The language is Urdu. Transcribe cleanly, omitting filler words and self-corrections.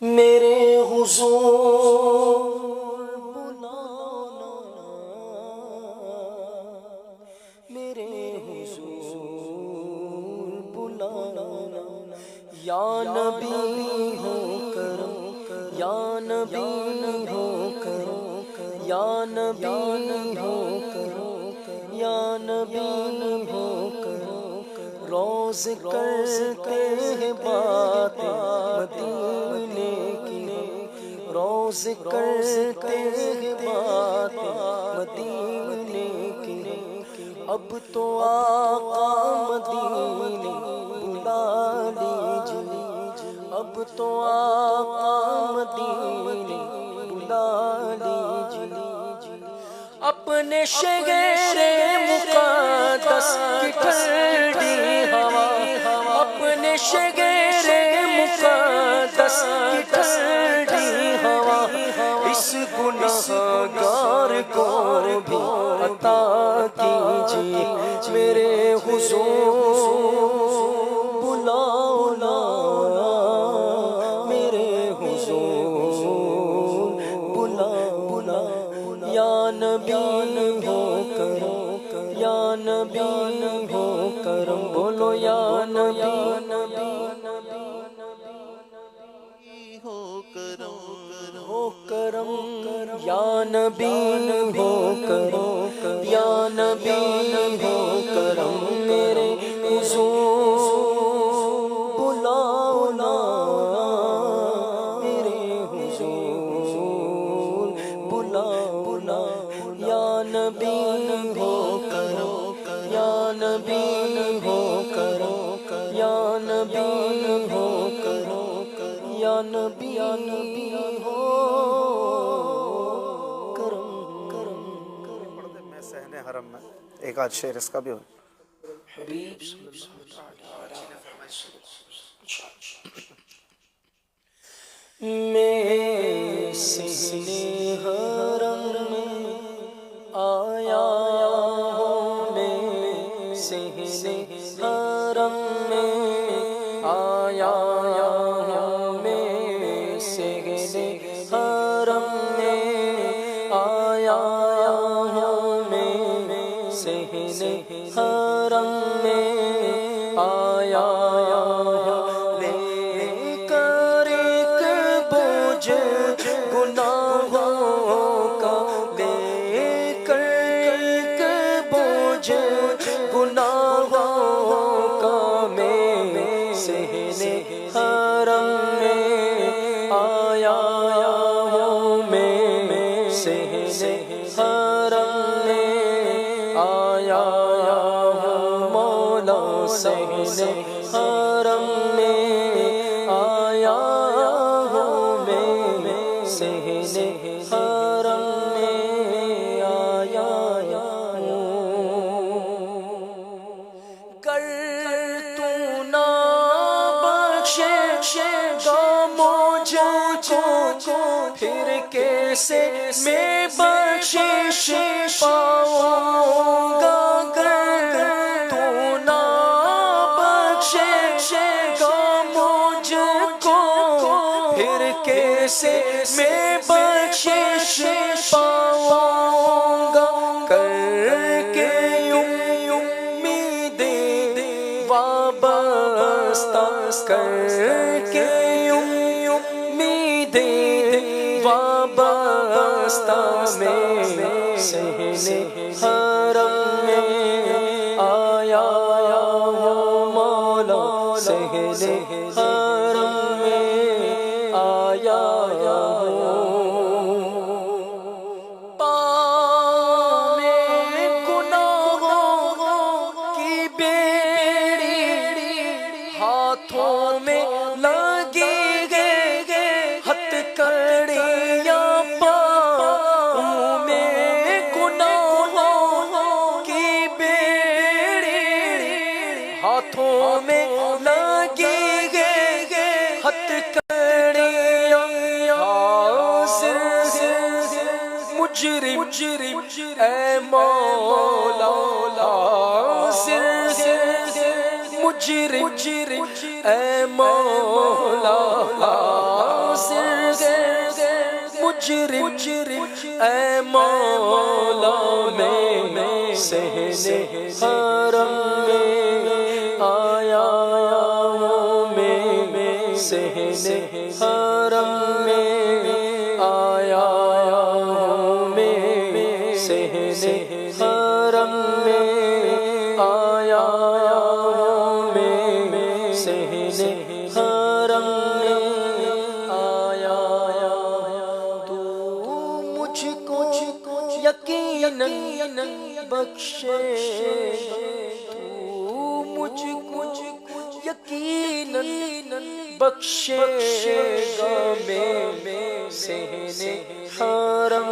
میرے حضور بلانا، میرے حضور بلانا، یا نبی ہو کرم، یا نبی ہو کرم، یا نبی ہو کرم، یا نبی ہو کرم، روز کرتے ہیں باتیں مدینے کی، روز کرتے ہیں باتیں مدینے کی، اب تو آقا مدینے بلا لیجئے، اب تو آقا مدینے بلا لیجئے، اپنے شہر مقدس کی ٹھنڈی ہوا، اپنے شہر مقدس کی ٹھنڈی ہوا، اس گنہگار کو بھی عطا کیجیے، میرے حضور بلانا، میرے حضور بلانا، یا نبی ہو کرم، یا نبی ہو کرم، بولو یا نبی ہو کرم، ہو کرم، یا نبی ہو کرم، یا نبی ہو کرم، میرے حضور بلانا، میرے حضور بلانا، یا نبی ہو کرم، یا نبی ہو کرم، یا نبی ہو کرم، یا نبی ہو کرم، کرم، پڑھتے میں صحن حرم میں ایک آدھ شعر اس کا بھی ہو. حبیب صلی اللہ علیہ وسلم، میں صحن حرم میں آیا ہوں، میں صحن حرم میں آیا ہوں، میں صحن حرم میں آیا ہوں، میں صحن حرم میں آیا ہوں، لے کر ایک بوجھ گناہوں کا، لے کر ایک بوجھ گناہوں کا، میں صحن حرم میں آیا ہوں، میں صحن حرم میں آیا ہوں، مولا صحن حرم میں آیا ہوں، میں صحن حرم میں آیا ہوں، گر تو نہ بخشے گا مجھ کو، پھر کیسے میں بخشش پاؤں گا، گر تو نہ بخشے گا مجھ کو، پھر کیسے میں بخشش پاؤں گا، کر کے امیدیں وابستہ، کر کے امیدیں وابستہ، میں صحن حرم میں آیا ہوں، مولا صحن حرم میں آیا ہوں، پاؤں میں گناہوں کی بیڑی، ہاتھوں میں لگی گئے ہتھ کڑیاں، پاؤں میں گناہوں کی بیڑی، ہاتھوں میں لگی گئے ہتھ کڑیاں، حاضر مجرم اے مولا، حاضر مجرم اے مولا، حاضر مجرم اے مولا میں صحن حرم میں آیا ہوں میں صحن حرم میں آیا ہوں میں صحن حرم میں آیا ہوں میں صحن حرم میں آیا تو مجھ کو یقیناً بخشے تو مجھ کو یقیناً بخشے گا میں صحن حرم